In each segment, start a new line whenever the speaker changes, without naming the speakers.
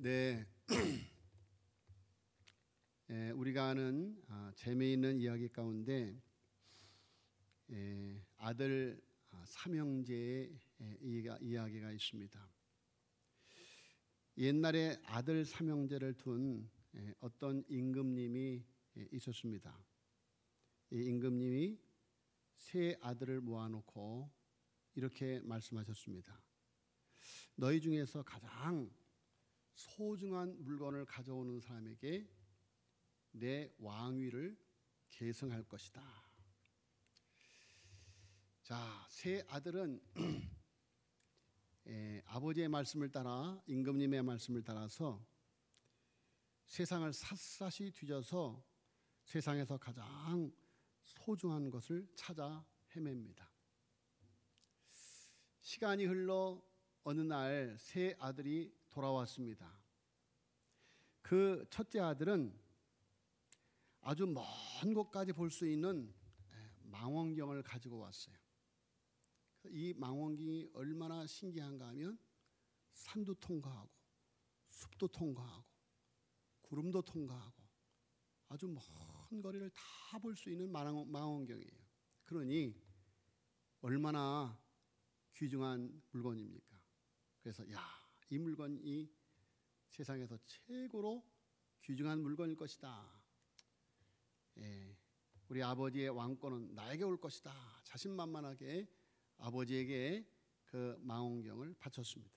네, 우리가 아는 재미있는 이야기 가운데 아들 삼형제의 이야기가 있습니다. 옛날에 아들 삼형제를 둔 어떤 임금님이 있었습니다. 이 임금님이 세 아들을 모아놓고 이렇게 말씀하셨습니다. 너희 중에서 가장 소중한 물건을 가져오는 사람에게 내 왕위를 계승할 것이다. 자, 세 아들은 아버지의 말씀을 따라, 임금님의 말씀을 따라서 세상을 샅샅이 뒤져서 세상에서 가장 소중한 것을 찾아 헤맵니다. 시간이 흘러 어느 날 세 아들이 돌아왔습니다. 그 첫째 아들은 아주 먼 곳까지 볼 수 있는 망원경을 가지고 왔어요. 이 망원경이 얼마나 신기한가 하면 산도 통과하고 숲도 통과하고 구름도 통과하고 아주 먼 거리를 다 볼 수 있는 망원경이에요. 그러니 얼마나 귀중한 물건입니까? 그래서 이 물건이 세상에서 최고로 귀중한 물건일 것이다. 우리 아버지의 왕권은 나에게 올 것이다. 자신만만하게 아버지에게 그 망원경을 바쳤습니다.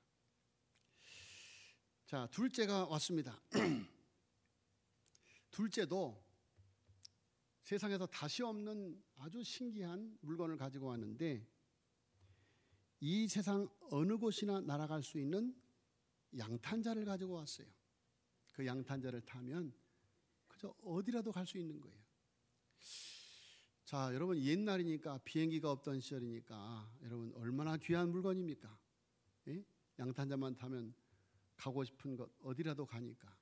자, 둘째가 왔습니다. 둘째도 세상에서 다시 없는 아주 신기한 물건을 가지고 왔는데 이 세상 어느 곳이나 날아갈 수 있는 양탄자를 가지고 왔어요. 그 양탄자를 타면 그저 어디라도 갈 수 있는 거예요. 자, 여러분, 옛날이니까 비행기가 없던 시절이니까 여러분 얼마나 귀한 물건입니까? 예? 양탄자만 타면 가고 싶은 곳 어디라도 가니까.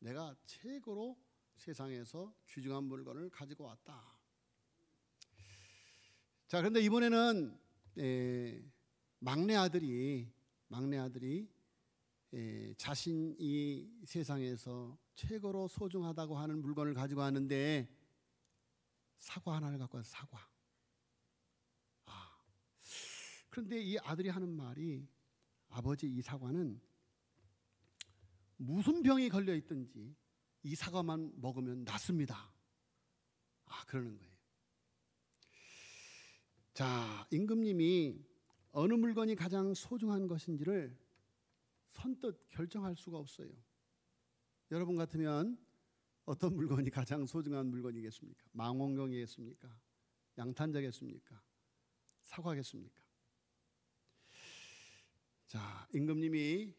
내가 최고로 세상에서 귀중한 물건을 가지고 왔다. 자, 그런데 이번에는 막내 아들이 자신이 세상에서 최고로 소중하다고 하는 물건을 가지고 왔는데 사과 하나를 갖고 와서 사과. 그런데 이 아들이 하는 말이 아버지, 이 사과는 무슨 병이 걸려 있든지 이 사과만 먹으면 낫습니다. 그러는 거예요. 자, 임금님이 어느 물건이 가장 소중한 것인지를 선뜻 결정할 수가 없어요. 여러분 같으면 어떤 물건이 가장 소중한 물건이겠습니까? 망원경이겠습니까? 양탄자겠습니까? 사과겠습니까? 자, 임금님이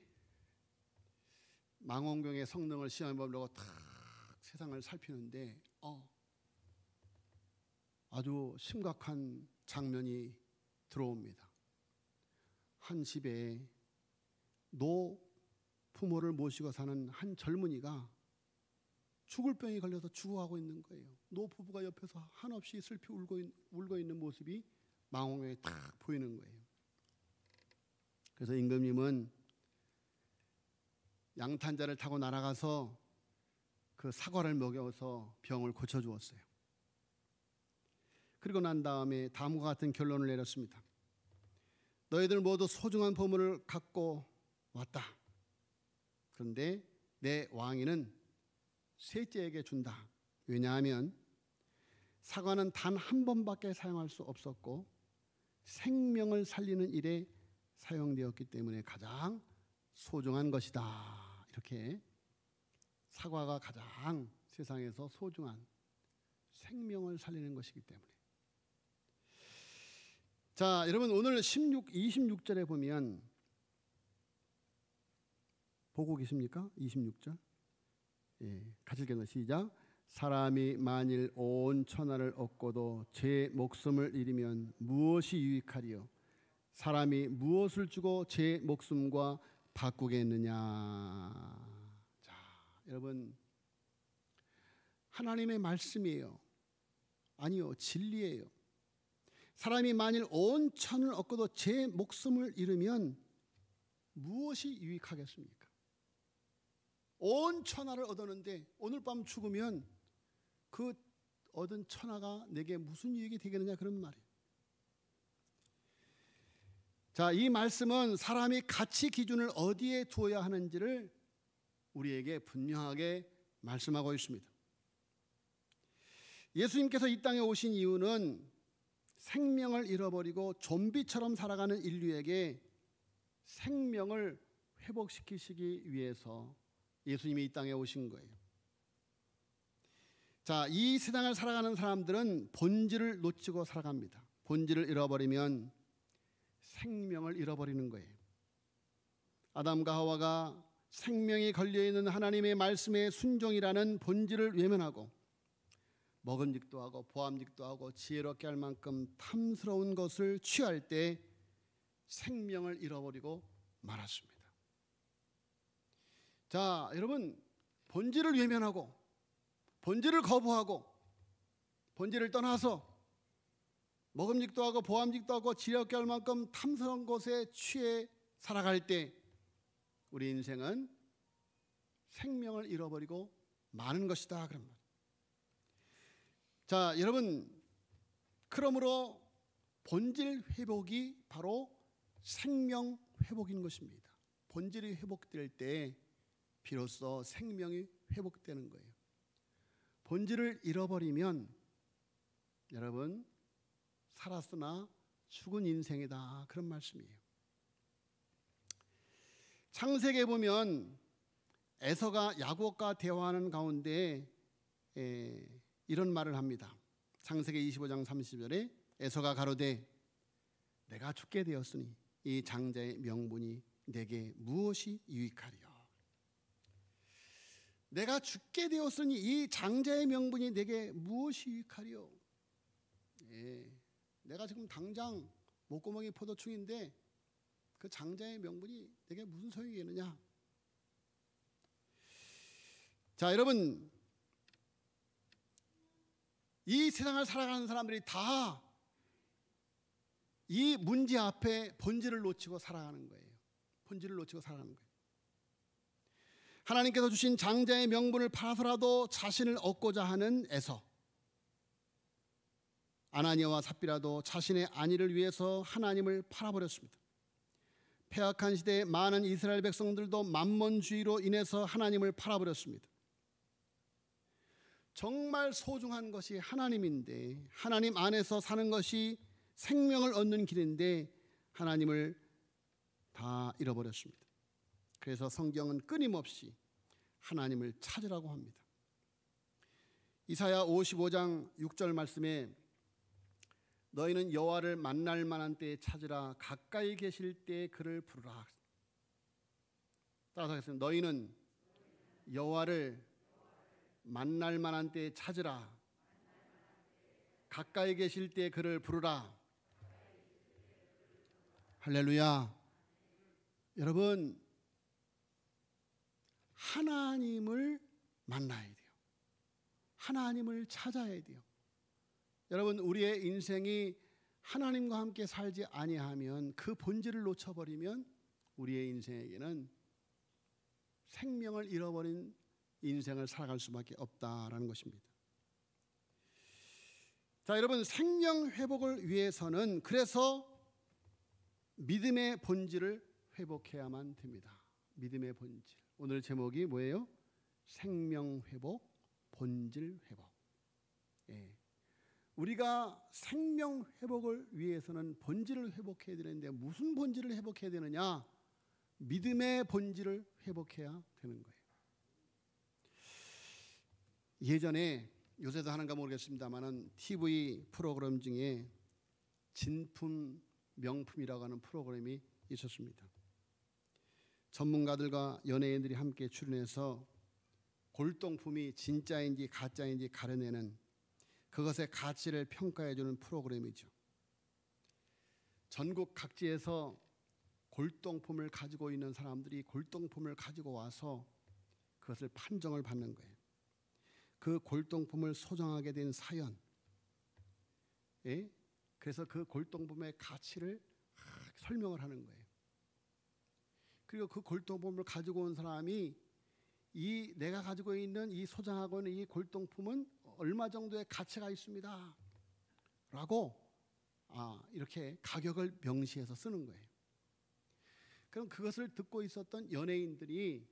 망원경의 성능을 시험해 보려고 탁 세상을 살피는데 아주 심각한 장면이 들어옵니다. 한 집에 노부모를 모시고 사는 한 젊은이가 죽을 병이 걸려서 죽어가고 있는 거예요. 노부부가 옆에서 한없이 슬피 울고 있는 모습이 망원경에 딱 보이는 거예요. 그래서 임금님은 양탄자를 타고 날아가서 그 사과를 먹여서 병을 고쳐주었어요. 그리고 난 다음에 다음과 같은 결론을 내렸습니다. 너희들 모두 소중한 보물을 갖고 왔다. 그런데 내 왕위는 셋째에게 준다. 왜냐하면 사과는 단 한 번밖에 사용할 수 없었고 생명을 살리는 일에 사용되었기 때문에 가장 소중한 것이다. 이렇게 사과가 가장 세상에서 소중한 생명을 살리는 것이기 때문에. 자, 여러분, 오늘 26절에 보면 보고 계십니까? 26절. 같이 읽겠습니다. 시작. 사람이 만일 온 천하를 얻고도 제 목숨을 잃으면 무엇이 유익하리요? 사람이 무엇을 주고 제 목숨과 바꾸겠느냐? 자, 여러분, 하나님의 말씀이에요. 아니요, 진리예요. 사람이 만일 온 천을 얻고도 제 목숨을 잃으면 무엇이 유익하겠습니까? 온 천하를 얻었는데 오늘 밤 죽으면 그 얻은 천하가 내게 무슨 유익이 되겠느냐, 그런 말이에요. 자, 이 말씀은 사람이 가치 기준을 어디에 두어야 하는지를 우리에게 분명하게 말씀하고 있습니다. 예수님께서 이 땅에 오신 이유는 생명을 잃어버리고 좀비처럼 살아가는 인류에게 생명을 회복시키시기 위해서 예수님이 이 땅에 오신 거예요. 자, 이 세상을 살아가는 사람들은 본질을 놓치고 살아갑니다. 본질을 잃어버리면 생명을 잃어버리는 거예요. 아담과 하와가 생명이 걸려있는 하나님의 말씀에 순종이라는 본질을 외면하고 먹음직도 하고 보암직도 하고 지혜롭게 할 만큼 탐스러운 것을 취할 때 생명을 잃어버리고 말았습니다. 자, 여러분, 본질을 외면하고 본질을 거부하고 본질을 떠나서 먹음직도 하고 보암직도 하고 지혜롭게 할 만큼 탐스러운 것에 취해 살아갈 때 우리 인생은 생명을 잃어버리고 마는 것이다, 그런 말. 자, 여러분, 그러므로 본질 회복이 바로 생명 회복인 것입니다. 본질이 회복될 때 비로소 생명이 회복되는 거예요. 본질을 잃어버리면 여러분, 살았으나 죽은 인생이다, 그런 말씀이에요. 창세기에 보면 에서가 야곱과 대화하는 가운데 이런 말을 합니다. 창세기 25장 30절에 에서가 가로되 내가 죽게 되었으니 이 장자의 명분이 내게 무엇이 유익하리요. 내가 죽게 되었으니 이 장자의 명분이 내게 무엇이 유익하리요. 내가 지금 당장 목구멍이 포도충인데 그 장자의 명분이 내게 무슨 소용이겠느냐. 자, 여러분, 이 세상을 살아가는 사람들이 다 이 문제 앞에 본질을 놓치고 살아가는 거예요. 본질을 놓치고 살아가는 거예요. 하나님께서 주신 장자의 명분을 팔아서라도 자신을 얻고자 하는 에서, 아나니아와 삽비라도 자신의 안위를 위해서 하나님을 팔아버렸습니다. 패악한 시대에 많은 이스라엘 백성들도 만몬주의로 인해서 하나님을 팔아버렸습니다. 정말 소중한 것이 하나님인데, 하나님 안에서 사는 것이 생명을 얻는 길인데 하나님을 다 잃어버렸습니다. 그래서 성경은 끊임없이 하나님을 찾으라고 합니다. 이사야 55장 6절 말씀에 너희는 여호와를 만날 만한 때에 찾으라, 가까이 계실 때에 그를 부르라. 따라서 하겠습니다. 너희는 여호와를 만날 만한 때에 찾으라, 가까이 계실 때에 그를 부르라. 할렐루야. 여러분, 하나님을 만나야 돼요. 하나님을 찾아야 돼요. 여러분, 우리의 인생이 하나님과 함께 살지 아니하면, 그 본질을 놓쳐버리면 우리의 인생에게는 생명을 잃어버린 인생을 살아갈 수밖에 없다라는 것입니다. 자, 여러분, 생명 회복을 위해서는 그래서 믿음의 본질을 회복해야만 됩니다. 믿음의 본질. 오늘 제목이 뭐예요? 생명 회복, 본질 회복. 우리가 생명 회복을 위해서는 본질을 회복해야 되는데 무슨 본질을 회복해야 되느냐? 믿음의 본질을 회복해야 되는 거예요. 예전에, 요새도 하는가 모르겠습니다만은 TV 프로그램 중에 진품 명품이라고 하는 프로그램이 있었습니다. 전문가들과 연예인들이 함께 출연해서 골동품이 진짜인지 가짜인지 가려내는, 그것의 가치를 평가해주는 프로그램이죠. 전국 각지에서 골동품을 가지고 있는 사람들이 골동품을 가지고 와서 그것을 판정을 받는 거예요. 그 골동품을 소장하게 된 사연, 그래서 그 골동품의 가치를 설명을 하는 거예요. 그리고 그 골동품을 가지고 온 사람이 이 내가 가지고 있는 이 소장하고 있는 이 골동품은 얼마 정도의 가치가 있습니다 라고 이렇게 가격을 명시해서 쓰는 거예요. 그럼 그것을 듣고 있었던 연예인들이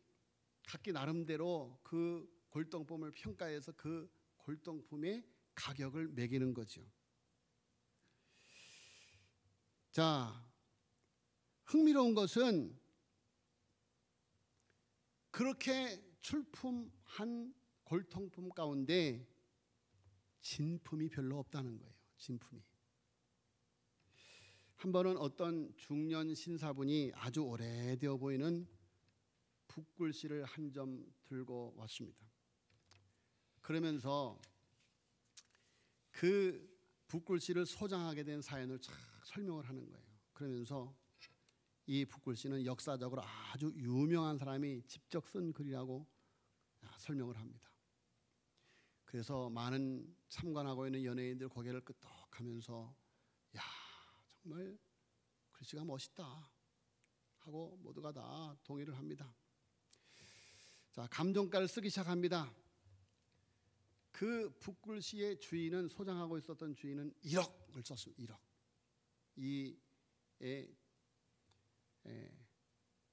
각기 나름대로 그 골동품을 평가해서 그 골동품의 가격을 매기는 거죠. 자, 흥미로운 것은 그렇게 출품한 골동품 가운데 진품이 별로 없다는 거예요. 진품이. 한 번은 어떤 중년 신사분이 아주 오래되어 보이는 붓글씨를 한 점 들고 왔습니다. 그러면서 그 붓글씨를 소장하게 된 사연을 쫙 설명을 하는 거예요. 그러면서 이 붓글씨는 역사적으로 아주 유명한 사람이 직접 쓴 글이라고 설명을 합니다. 그래서 많은 참관하고 있는 연예인들 고개를 끄덕하면서 야, 정말 글씨가 멋있다 하고 모두가 다 동의를 합니다. 자, 감정가를 쓰기 시작합니다. 그 붓글씨의 주인은, 소장하고 있었던 주인은 1억을 썼습니다. 1억. 이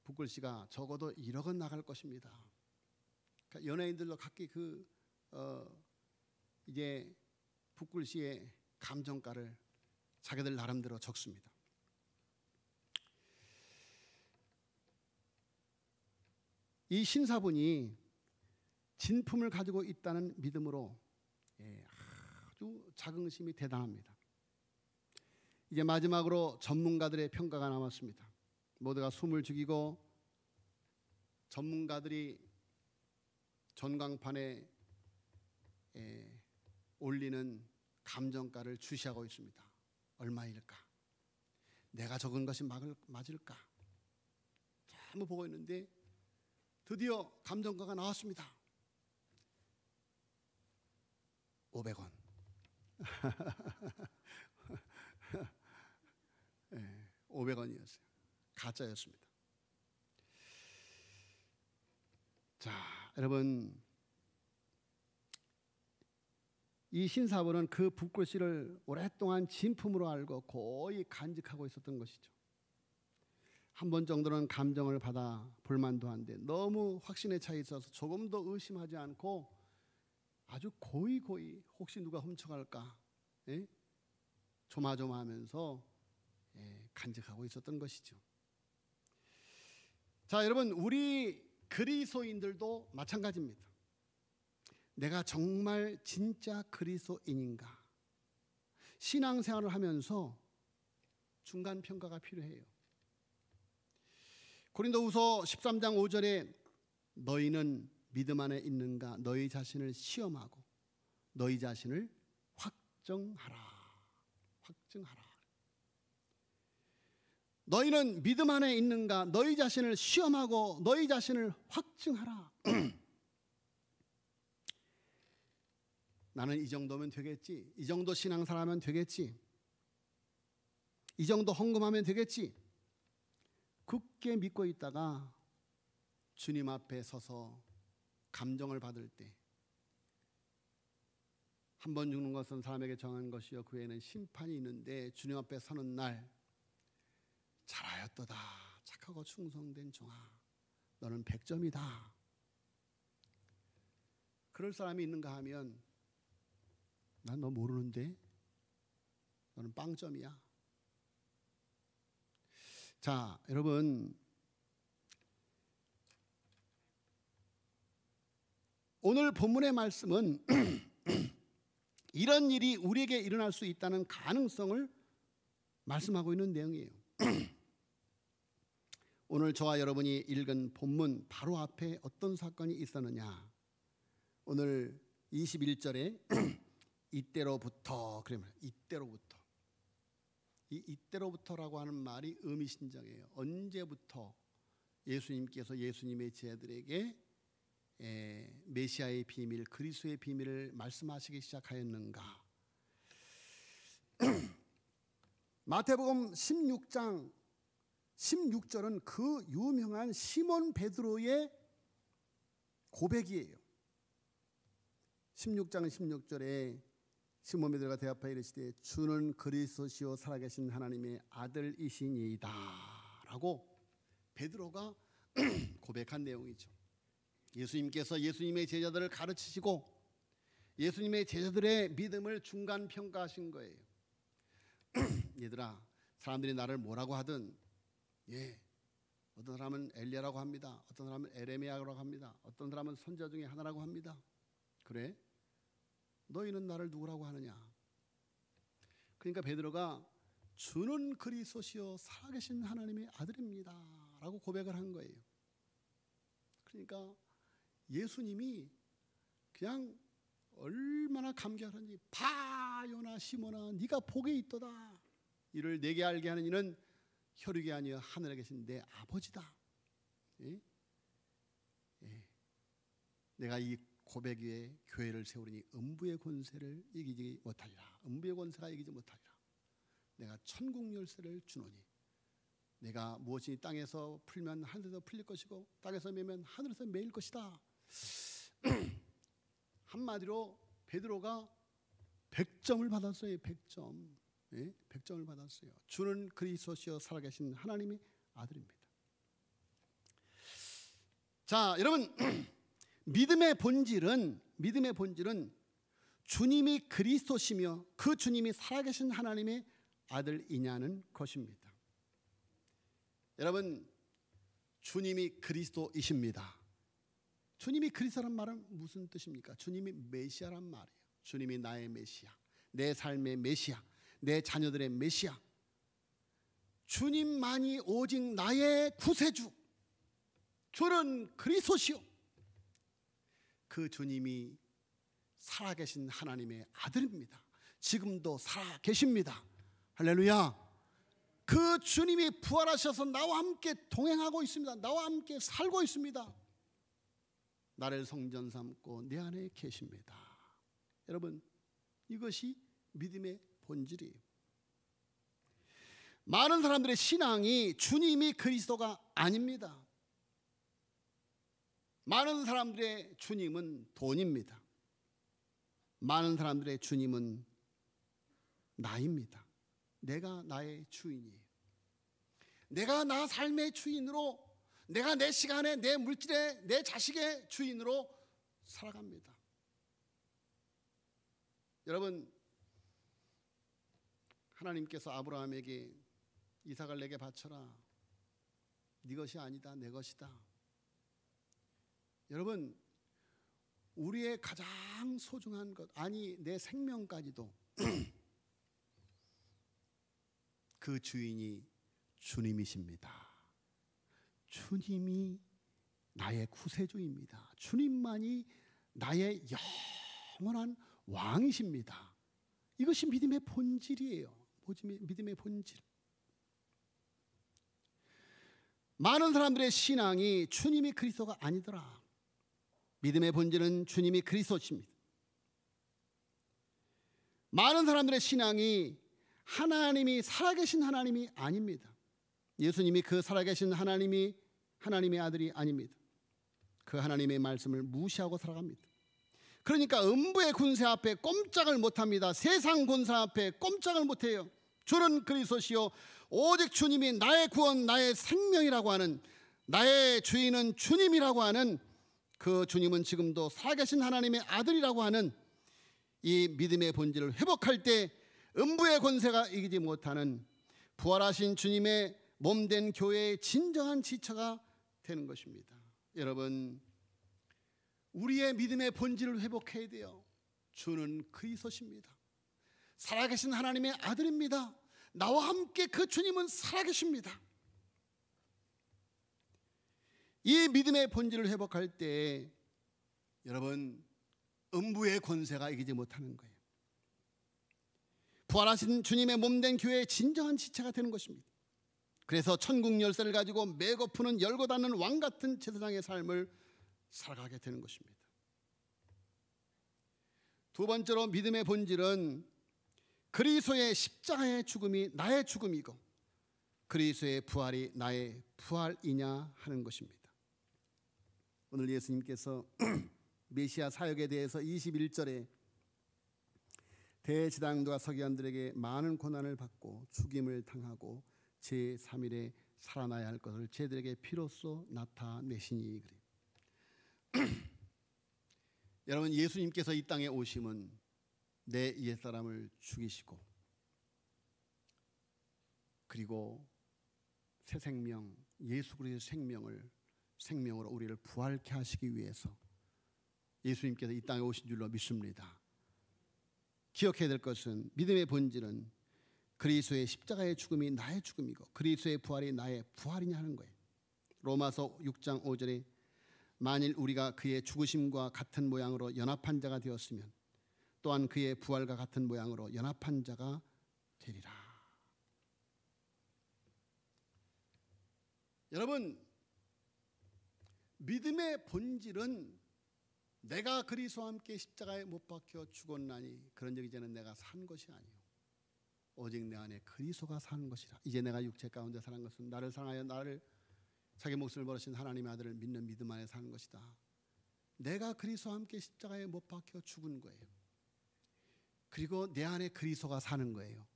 붓글씨가 적어도 1억은 나갈 것입니다. 그러니까 연예인들도 각기 이제 붓글씨의 감정가를 자기들 나름대로 적습니다. 이 신사분이 진품을 가지고 있다는 믿음으로 아주 자긍심이 대단합니다. 이제 마지막으로 전문가들의 평가가 남았습니다. 모두가 숨을 죽이고 전문가들이 전광판에 올리는 감정가를 주시하고 있습니다. 얼마일까? 내가 적은 것이 맞을까? 한번 보고 있는데 드디어 감정가가 나왔습니다. 500원. 500원이었어요. 가짜였습니다. 자, 여러분, 이 신사분은 그 붓글씨를 오랫동안 진품으로 알고 거의 간직하고 있었던 것이죠. 한 번 정도는 감정을 받아 볼만도 한데 너무 확신에 차 있어서 조금도 의심하지 않고 아주 고이 혹시 누가 훔쳐갈까 조마조마하면서 간직하고 있었던 것이죠. 자, 여러분, 우리 그리스도인들도 마찬가지입니다. 내가 정말 진짜 그리스도인인가? 신앙생활을 하면서 중간 평가가 필요해요. 고린도후서 13장 5절에 너희는 믿음 안에 있는가? 너희 자신을 시험하고 너희 자신을 확증하라. 확증하라. 너희는 믿음 안에 있는가? 너희 자신을 시험하고 너희 자신을 확증하라. 나는 이 정도면 되겠지. 이 정도 신앙생활하면 되겠지. 이 정도 헌금하면 되겠지. 굳게 믿고 있다가 주님 앞에 서서 감정을 받을 때, 한 번 죽는 것은 사람에게 정한 것이요 그 외에는 심판이 있는데 주님 앞에 서는 날 잘하였도다 착하고 충성된 종아 너는 100점이다. 그럴 사람이 있는가 하면 난 너 모르는데 너는 빵점이야. 자, 여러분, 오늘 본문의 말씀은 이런 일이 우리에게 일어날 수 있다는 가능성을 말씀하고 있는 내용이에요. 오늘 저와 여러분이 읽은 본문 바로 앞에 어떤 사건이 있었느냐? 오늘 21절에 이때로부터, 그러면 이때로부터, 이 이때로부터라고 하는 말이 의미심장해요. 언제부터 예수님께서 예수님의 제자들에게 메시아의 비밀, 그리스도의 비밀을 말씀하시기 시작하였는가? 마태복음 16장 16절은 그 유명한 시몬 베드로의 고백이에요. 16장 16절에 시몬 베드로가 대답하여 이르시되 주는 그리스도시요 살아계신 하나님의 아들이시니이다 라고 베드로가 고백한 내용이죠. 예수님께서 예수님의 제자들을 가르치시고 예수님의 제자들의 믿음을 중간평가하신 거예요. 얘들아, 사람들이 나를 뭐라고 하든 어떤 사람은 엘리야라고 합니다. 어떤 사람은 에레미야라고 합니다. 어떤 사람은 선지자 중에 하나라고 합니다. 그래? 너희는 나를 누구라고 하느냐? 그러니까 베드로가 주는 그리스도시요 살아계신 하나님의 아들입니다 라고 고백을 한 거예요. 그러니까 예수님이 그냥 얼마나 감격하는지, 봐 요나 시몬아 네가 복이 있도다. 이를 내게 알게 하는 이는 혈육이 아니여 하늘에 계신 내 아버지다. 내가 이 고백 위에 교회를 세우리니 음부의 권세를 이기지 못하리라. 음부의 권세가 이기지 못하리라. 내가 천국 열쇠를 주노니 내가 무엇이 땅에서 풀면 하늘에서 풀릴 것이고 땅에서 매면 하늘에서 매일 것이다. 한마디로 베드로가 100점을 받았어요. 100점. 100점을 받았어요. 주는 그리스도시여 살아계신 하나님의 아들입니다. 자, 여러분, 믿음의 본질은 주님이 그리스도시며 그 주님이 살아계신 하나님의 아들이냐는 것입니다. 여러분, 주님이 그리스도이십니다. 주님이 그리스도란 말은 무슨 뜻입니까? 주님이 메시아란 말이에요. 주님이 나의 메시아, 내 삶의 메시아, 내 자녀들의 메시아. 주님만이 오직 나의 구세주. 주는 그리스도시요 그 주님이 살아계신 하나님의 아들입니다. 지금도 살아계십니다. 할렐루야. 그 주님이 부활하셔서 나와 함께 동행하고 있습니다. 나와 함께 살고 있습니다. 나를 성전 삼고 내 안에 계십니다. 여러분, 이것이 믿음의 본질이에요. 많은 사람들의 신앙이 주님이 그리스도가 아닙니다. 많은 사람들의 주님은 돈입니다. 많은 사람들의 주님은 나입니다. 내가 나의 주인이에요. 내가 나 삶의 주인으로, 내가 내 시간에, 내 물질에, 내 자식의 주인으로 살아갑니다. 여러분, 하나님께서 아브라함에게 이삭을 내게 바쳐라. 네 것이 아니다, 내 것이다. 여러분, 우리의 가장 소중한 것, 아니 내 생명까지도 그 주인이 주님이십니다. 주님이 나의 구세주입니다. 주님만이 나의 영원한 왕이십니다. 이것이 믿음의 본질이에요. 믿음의 본질. 많은 사람들의 신앙이 주님이 그리스도가 아니더라. 믿음의 본질은 주님이 그리스도십니다. 많은 사람들의 신앙이 하나님이 살아계신 하나님이 아닙니다. 예수님이 그 살아계신 하나님의 아들이 아닙니다. 그 하나님의 말씀을 무시하고 살아갑니다. 그러니까 음부의 군세 앞에 꼼짝을 못합니다. 세상 권세 앞에 꼼짝을 못해요. 주는 그리스도시요 오직 주님이 나의 구원, 나의 생명이라고 하는, 나의 주인은 주님이라고 하는 그 주님은 지금도 살아계신 하나님의 아들이라고 하는 이 믿음의 본질을 회복할 때 음부의 권세가 이기지 못하는 부활하신 주님의 몸된 교회의 진정한 지체가 되는 것입니다. 여러분, 우리의 믿음의 본질을 회복해야 돼요. 주는 그리스도십니다. 살아계신 하나님의 아들입니다. 나와 함께 그 주님은 살아계십니다. 이 믿음의 본질을 회복할 때 여러분, 음부의 권세가 이기지 못하는 거예요. 부활하신 주님의 몸된 교회의 진정한 지체가 되는 것입니다. 그래서 천국 열쇠를 가지고 매고 푸는 열고 닫는 왕 같은 제사장의 삶을 살아가게 되는 것입니다. 두 번째로 믿음의 본질은 그리스도의 십자가의 죽음이 나의 죽음이고 그리스도의 부활이 나의 부활이냐 하는 것입니다. 오늘 예수님께서 메시아 사역에 대해서 21절에 대제사장들과 서기관들에게 많은 고난을 받고 죽임을 당하고 제3일에 살아나야 할 것을 저희들에게 피로써 나타내시니 그래요. 여러분, 예수님께서 이 땅에 오심은 내 옛사람을 죽이시고 그리고 새 생명, 예수 그리스도의 생명으로 우리를 부활케 하시기 위해서 예수님께서 이 땅에 오신 줄로 믿습니다. 기억해야 될 것은 믿음의 본질은 그리스도의 십자가의 죽음이 나의 죽음이고 그리스도의 부활이 나의 부활이냐 하는 거예요. 로마서 6장 5절에 만일 우리가 그의 죽으심과 같은 모양으로 연합한 자가 되었으면 또한 그의 부활과 같은 모양으로 연합한 자가 되리라. 여러분, 믿음의 본질은 내가 그리스도와 함께 십자가에 못 박혀 죽었나니 그런 적 이제는 내가 산 것이 아니요 오직 내 안에 그리스도가 사는 것이라. 이제 내가 육체 가운데 사는 것은 나를 사랑하여 나를 자기 목숨을 버리신 하나님의 아들을 믿는 믿음 안에 사는 것이다. 내가 그리스도와 함께 십자가에 못 박혀 죽은 거예요. 그리고 내 안에 그리스도가 사는 거예요.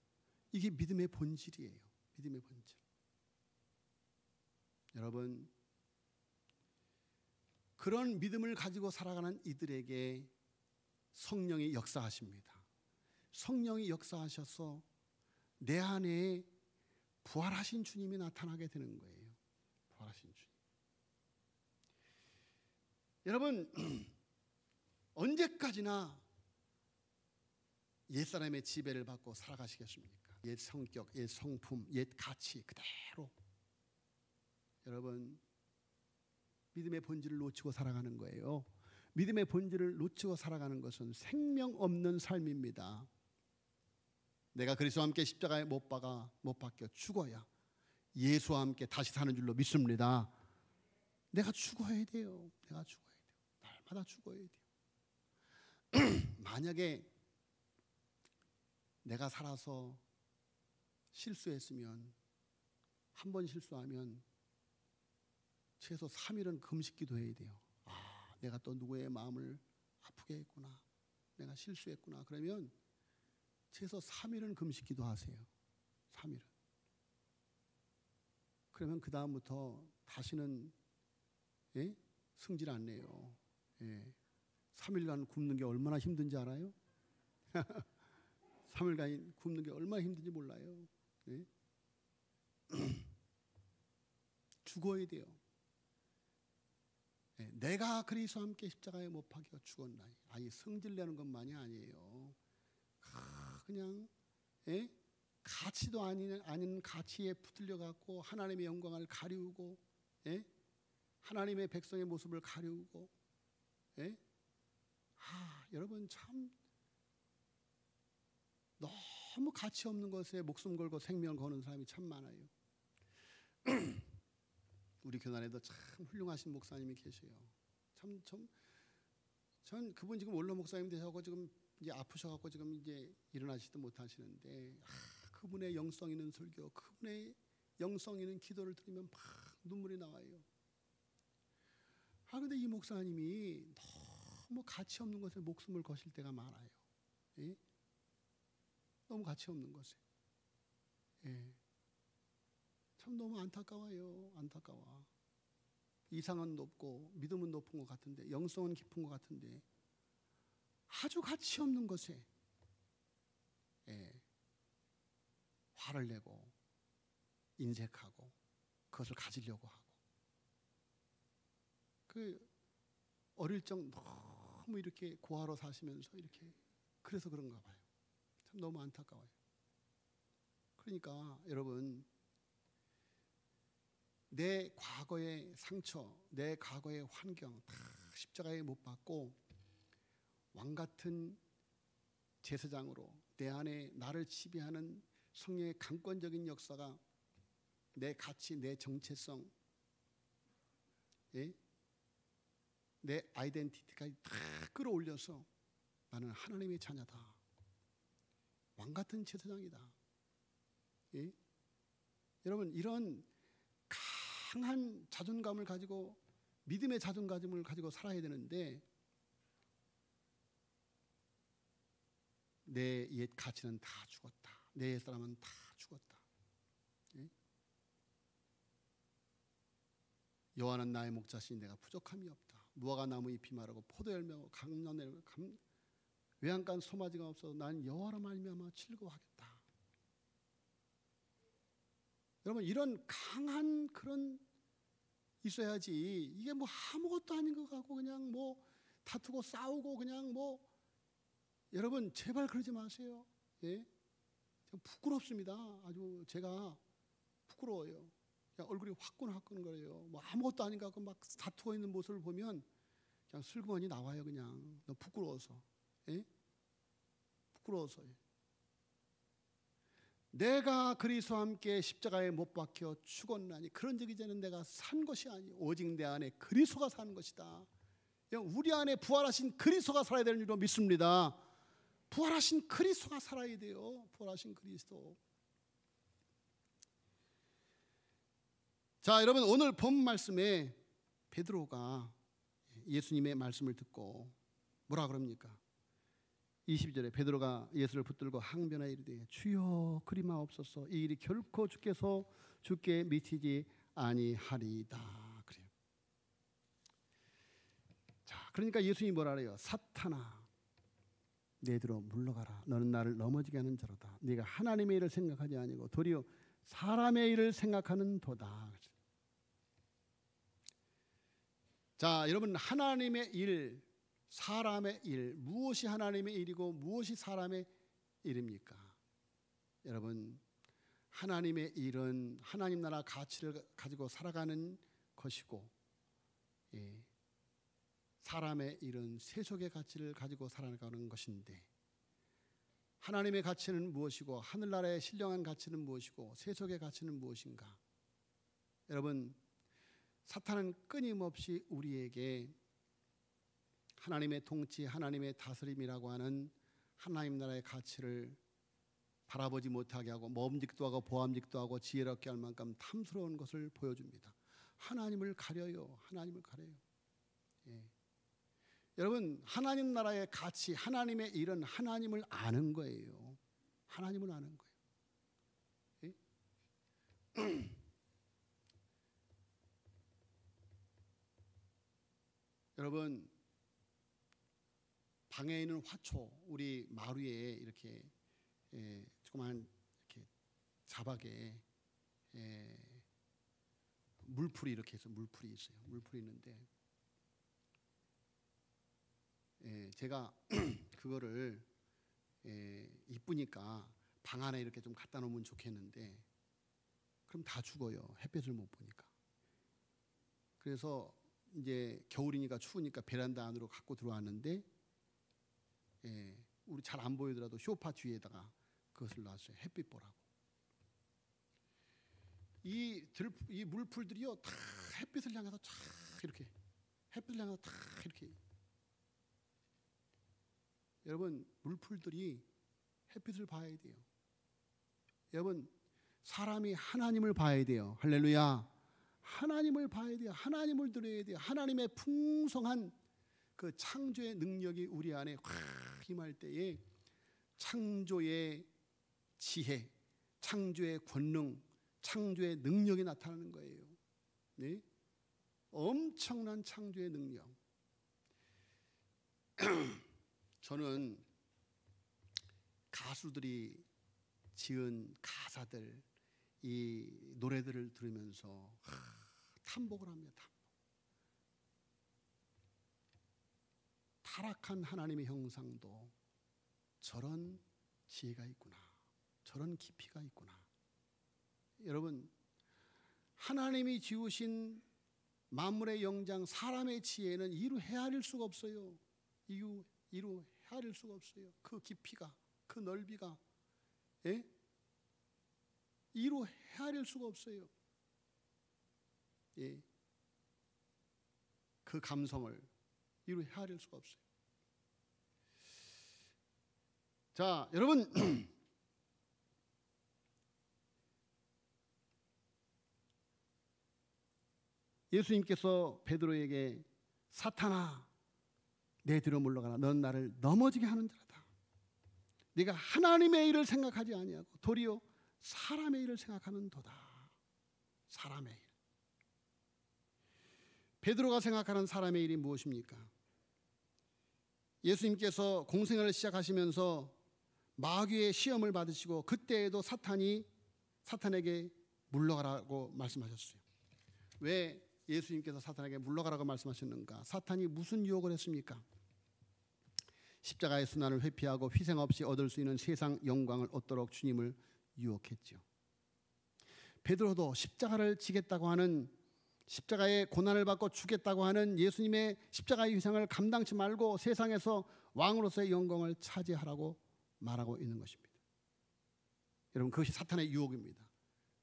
이게 믿음의 본질이에요. 믿음의 본질. 여러분, 그런 믿음을 가지고 살아가는 이들에게 성령이 역사하십니다. 성령이 역사하셔서 내 안에 부활하신 주님이 나타나게 되는 거예요. 부활하신 주님. 여러분, 언제까지나 옛사람의 지배를 받고 살아가시겠습니까? 옛 성격, 옛 성품, 옛 가치 그대로. 여러분, 믿음의 본질을 놓치고 살아가는 거예요. 믿음의 본질을 놓치고 살아가는 것은 생명 없는 삶입니다. 내가 그리스도와 함께 십자가에 못 박혀 죽어야 예수와 함께 다시 사는 줄로 믿습니다. 내가 죽어야 돼요. 내가 죽어야 돼요. 날마다 죽어야 돼요. 만약에 내가 살아서 실수했으면, 한 번 실수하면 최소 3일은 금식 기도해야 돼요. 아, 내가 또 누구의 마음을 아프게 했구나. 내가 실수했구나. 그러면 최소 3일은 금식 기도하세요. 3일은. 그러면 그 다음부터 다시는 승질 안 내요. 3일간 굶는 게 얼마나 힘든지 알아요? 3일간 굶는 게 얼마나 힘든지 몰라요. 죽어야 돼요. 내가 그리스도와 함께 십자가에 못 박혀 죽었나니. 아니, 성질내는 것만이 아니에요. 그냥 가치도 아닌 가치에 붙들려 갖고 하나님의 영광을 가리우고 하나님의 백성의 모습을 가리우고 여러분 참 너무 가치 없는 것에 목숨 걸고 생명을 거는 사람이 참 많아요. 우리 교단에도 참 훌륭하신 목사님이 계세요. 전 그분 지금 원로 목사님 되셔서 지금 이제 아프셔갖고 지금 이제 일어나시지도 못하시는데 그분의 영성 있는 설교, 그분의 영성 있는 기도를 들으면 막 눈물이 나와요. 근데 이 목사님이 너무 가치 없는 것에 목숨을 거실 때가 많아요. 너무 가치 없는 것에. 참 너무 안타까워요. 안타까워. 이상은 높고 믿음은 높은 것 같은데, 영성은 깊은 것 같은데 아주 가치 없는 것에 화를 내고 인색하고 그것을 가지려고 하고, 그 어릴 적 너무 이렇게 고아로 사시면서 이렇게 그래서 그런가 봐요. 참 너무 안타까워요. 그러니까 여러분, 내 과거의 상처, 내 과거의 환경 다 십자가에 못 박고 왕 같은 제사장으로 내 안에 나를 지배하는 성령의 강권적인 역사가 내 가치, 내 정체성, 내 아이덴티티까지 다 끌어올려서 나는 하나님의 자녀다. 왕 같은 제사장이다. 여러분 이런 강한 자존감을 가지고 믿음의 자존감을 가지고 살아야 되는데 내 옛 가치는 다 죽었다. 내 옛 사람은 다 죽었다. 예? 여호와는 나의 목자시니 내가 부족함이 없다. 무화과 나무 잎이 마르고 포도 열매고 강년에 외양간 소마지가 없어도 나는 여호와로 말미암아 즐거워하겠다. 여러분 이런 강한 그런 있어야지. 이게 뭐 아무것도 아닌 것 같고 그냥 뭐 다투고 싸우고 그냥 뭐 여러분 제발 그러지 마세요. 예? 부끄럽습니다. 아주 제가 부끄러워요. 그냥 얼굴이 화끈화끈거려요. 뭐 아무것도 아닌 것 같고 막 다투고 있는 모습을 보면 그냥 슬그머니 나와요. 그냥 너무 부끄러워서. 예? 부끄러워서요. 내가 그리스도와 함께 십자가에 못 박혀 죽었나니 그런 적이 되는 내가 산 것이 아니 오직 내 안에 그리스도가 사는 것이다. 우리 안에 부활하신 그리스도가 살아야 되는 줄로 믿습니다. 부활하신 그리스도가 살아야 돼요. 부활하신 그리스도. 자, 여러분 오늘 본 말씀에 베드로가 예수님의 말씀을 듣고 뭐라 그럽니까? 22절에 베드로가 예수를 붙들고 항변하여 이르되 주여 그리 마옵소서 이 일이 결코 주께서 주께 미치지 아니하리이다. 그래요. 자, 그러니까 예수님이 뭐라 그래요? 사탄아 내들어 물러가라. 너는 나를 넘어지게 하는 자로다. 네가 하나님의 일을 생각하지 아니고 도리어 사람의 일을 생각하는 도다. 자, 여러분 하나님의 일, 사람의 일, 무엇이 하나님의 일이고 무엇이 사람의 일입니까? 여러분 하나님의 일은 하나님 나라 가치를 가지고 살아가는 것이고 사람의 일은 세속의 가치를 가지고 살아가는 것인데 하나님의 가치는 무엇이고 하늘나라의 신령한 가치는 무엇이고 세속의 가치는 무엇인가? 여러분 사탄은 끊임없이 우리에게 하나님의 통치, 하나님의 다스림이라고 하는 하나님 나라의 가치를 바라보지 못하게 하고 먹음직도 하고 보암직도 하고 지혜롭게 할 만큼 탐스러운 것을 보여줍니다. 하나님을 가려요. 하나님을 가려요. 예. 여러분 하나님 나라의 가치, 하나님의 일은 하나님을 아는 거예요. 하나님을 아는 거예요. 예? 여러분 방에 있는 화초, 우리 마루에 이렇게 조그만 이렇게 자박에 물풀이 이렇게 해서 물풀이 있어요. 물풀이 있는데 제가 그거를 이쁘니까 방 안에 이렇게 좀 갖다 놓으면 좋겠는데 그럼 다 죽어요. 햇빛을 못 보니까. 그래서 이제 겨울이니까 추우니까 베란다 안으로 갖고 들어왔는데 우리 잘 안 보이더라도 쇼파 뒤에다가 그것을 놨어요. 햇빛 보라고. 이 물풀들이요 다 햇빛을 향해서 쫙 이렇게 햇빛을 향해서 다 이렇게. 여러분 물풀들이 햇빛을 봐야 돼요. 여러분 사람이 하나님을 봐야 돼요. 할렐루야. 하나님을 봐야 돼요. 하나님을 들어야 돼요. 하나님의 풍성한 그 창조의 능력이 우리 안에 확 임할 때에 창조의 지혜, 창조의 권능, 창조의 능력이 나타나는 거예요. 네? 엄청난 창조의 능력. 저는 가수들이 지은 가사들, 이 노래들을 들으면서 탐복을 합니다. 타락한 하나님의 형상도 저런 지혜가 있구나. 저런 깊이가 있구나. 여러분 하나님이 지으신 만물의 영장 사람의 지혜는 이루 헤아릴 수가 없어요. 이루 헤아릴 수가 없어요. 그 깊이가, 그 넓이가 이루 헤아릴 수가 없어요. 예. 그 감성을 이루 헤아릴 수가 없어요. 자, 여러분 예수님께서 베드로에게 사탄아 내 뒤로 물러가라. 넌 나를 넘어지게 하는 자다. 네가 하나님의 일을 생각하지 아니하고 도리어 사람의 일을 생각하는 도다. 사람의 일. 베드로가 생각하는 사람의 일이 무엇입니까? 예수님께서 공생애를 시작하시면서 마귀의 시험을 받으시고 그때에도 사탄에게 물러가라고 말씀하셨어요. 왜 예수님께서 사탄에게 물러가라고 말씀하셨는가? 사탄이 무슨 유혹을 했습니까? 십자가의 순환을 회피하고 희생 없이 얻을 수 있는 세상 영광을 얻도록 주님을 유혹했죠. 베드로도 십자가를 지겠다고 하는, 십자가의 고난을 받고 죽겠다고 하는 예수님의 십자가의 희생을 감당치 말고 세상에서 왕으로서의 영광을 차지하라고 말하고 있는 것입니다. 여러분, 그것이 사탄의 유혹입니다.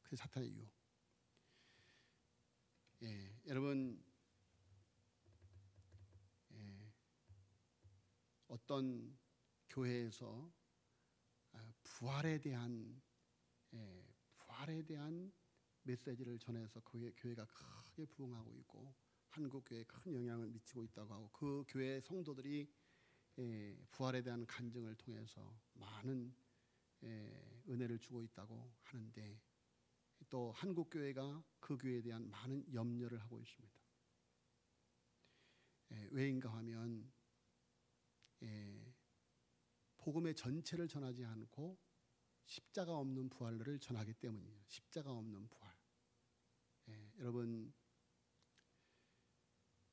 그것이 사탄의 유혹. 여러분, 어떤 교회에서 부활에 대한 메시지를 전해서 그 교회가 크게 부흥하고 있고 한국 교회에 큰 영향을 미치고 있다고 하고, 그 교회 성도들이 부활에 대한 간증을 통해서 많은 은혜를 주고 있다고 하는데, 또 한국 교회가 그 교회에 대한 많은 염려를 하고 있습니다. 왜인가 하면 복음의 전체를 전하지 않고 십자가 없는 부활을 전하기 때문이에요. 십자가 없는 부활. 여러분,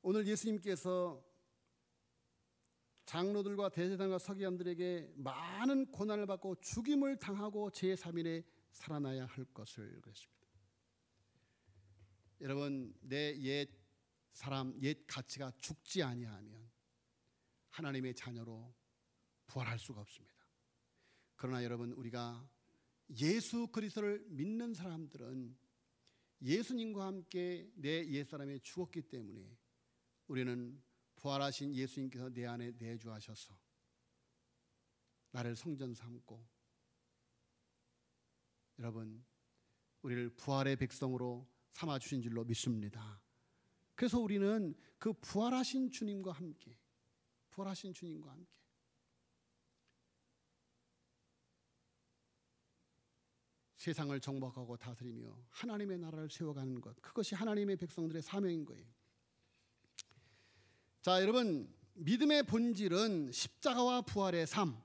오늘 예수님께서 장로들과 대제사장과 서기관들에게 많은 고난을 받고 죽임을 당하고 제3일에 살아나야 할 것을 그랬습니다. 여러분, 내 옛 사람, 옛 가치가 죽지 아니하면 하나님의 자녀로 부활할 수가 없습니다. 그러나 여러분, 우리가 예수 그리스도를 믿는 사람들은 예수님과 함께 내 옛사람이 죽었기 때문에 우리는 부활하신 예수님께서 내 안에 내주하셔서 나를 성전 삼고, 여러분, 우리를 부활의 백성으로 삼아주신 줄로 믿습니다. 그래서 우리는 그 부활하신 주님과 함께 세상을 정복하고 다스리며 하나님의 나라를 세워가는 것, 그것이 하나님의 백성들의 사명인 거예요. 자, 여러분, 믿음의 본질은 십자가와 부활의 삶,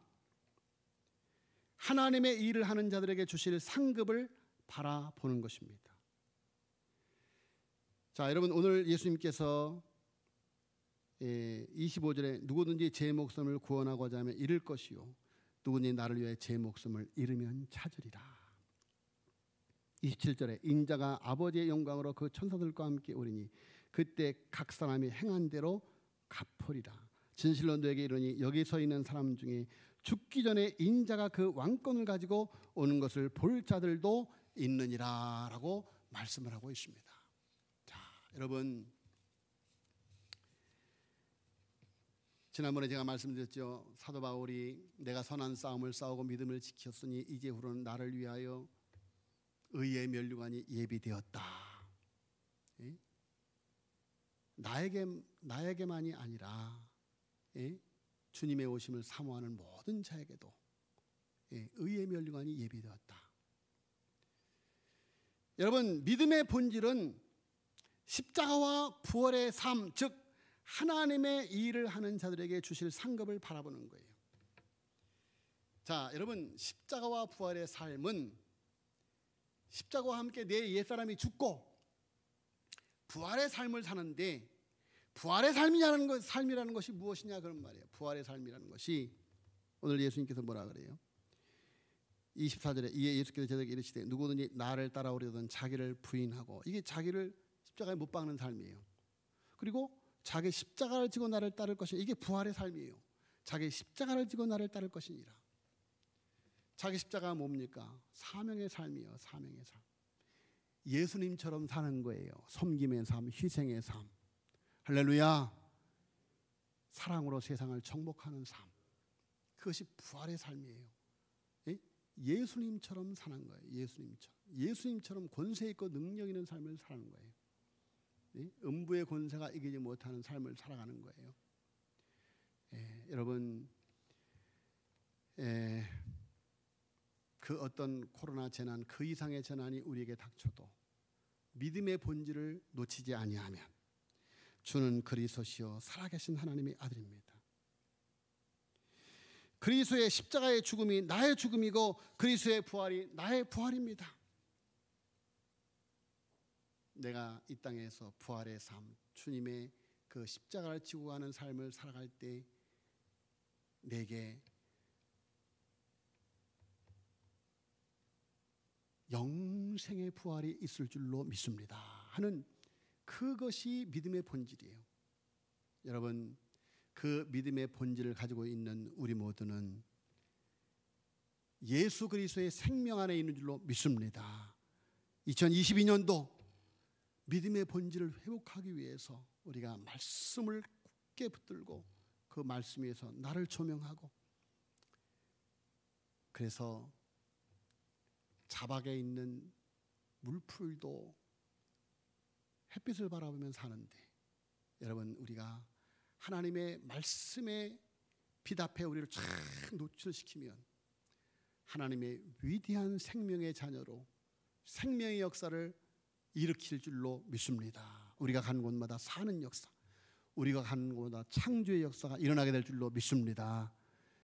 하나님의 일을 하는 자들에게 주실 상급을 바라보는 것입니다. 자, 여러분, 오늘 예수님께서 25절에 누구든지 제 목숨을 구원하고자 하면 잃을 것이요 누구든지 나를 위해 제 목숨을 잃으면 찾으리라. 27절에 인자가 아버지의 영광으로 그 천사들과 함께 오리니 그때 각 사람이 행한 대로 갚으리라. 진실로 너에게 이르니 여기 서 있는 사람 중에 죽기 전에 인자가 그 왕권을 가지고 오는 것을 볼 자들도 있느니라 라고 말씀을 하고 있습니다. 자, 여러분, 지난번에 제가 말씀드렸죠. 사도 바울이 내가 선한 싸움을 싸우고 믿음을 지켰으니 이제후로는 나를 위하여 의의 면류관이 예비되었다. 나에게만이 아니라 주님의 오심을 사모하는 모든 자에게도 의의 면류관이 예비되었다. 여러분, 믿음의 본질은 십자가와 부활의 삶, 즉 하나님의 일을 하는 자들에게 주실 상급을 바라보는 거예요. 자, 여러분, 십자가와 부활의 삶은 십자가와 함께 내 옛사람이 죽고 부활의 삶을 사는데, 부활의 삶이라는 것이 무엇이냐 그런 말이에요. 부활의 삶이라는 것이 오늘 예수님께서 뭐라 그래요? 24절에 이에 예수께서 저들에게 이르시되 누구든지 나를 따라오려던 자기를 부인하고, 이게 자기를 십자가에 못 박는 삶이에요. 그리고 자기 십자가를 지고 나를 따를 것이니, 이게 부활의 삶이에요. 자기 십자가를 지고 나를 따를 것이니라. 자기 십자가가 뭡니까? 사명의 삶이에요. 사명의 삶. 예수님처럼 사는 거예요. 섬김의 삶, 희생의 삶. 할렐루야. 사랑으로 세상을 정복하는 삶. 그것이 부활의 삶이에요. 예수님처럼 사는 거예요. 예수님처럼 권세 있고 능력 있는 삶을 사는 거예요. 음부의 권세가 이기지 못하는 삶을 살아가는 거예요. 여러분, 그 어떤 코로나 재난 그 이상의 재난이 우리에게 닥쳐도 믿음의 본질을 놓치지 아니하면 주는 그리스도시요 살아계신 하나님의 아들입니다. 그리스도의 십자가의 죽음이 나의 죽음이고 그리스도의 부활이 나의 부활입니다. 내가 이 땅에서 부활의 삶, 주님의 그 십자가를 지고 가는 삶을 살아갈 때 내게 영생의 부활이 있을 줄로 믿습니다 하는 그것이 믿음의 본질이에요. 여러분, 그 믿음의 본질을 가지고 있는 우리 모두는 예수 그리스도의 생명 안에 있는 줄로 믿습니다. 2022년도 믿음의 본질을 회복하기 위해서 우리가 말씀을 굳게 붙들고 그 말씀 위에서 나를 조명하고, 그래서 자박에 있는 물풀도 햇빛을 바라보면 사는데, 여러분, 우리가 하나님의 말씀에 빛 앞에 우리를 쫙 노출시키면 하나님의 위대한 생명의 자녀로 생명의 역사를 일으킬 줄로 믿습니다. 우리가 가는 곳마다 사는 역사, 우리가 가는 곳마다 창조의 역사가 일어나게 될 줄로 믿습니다.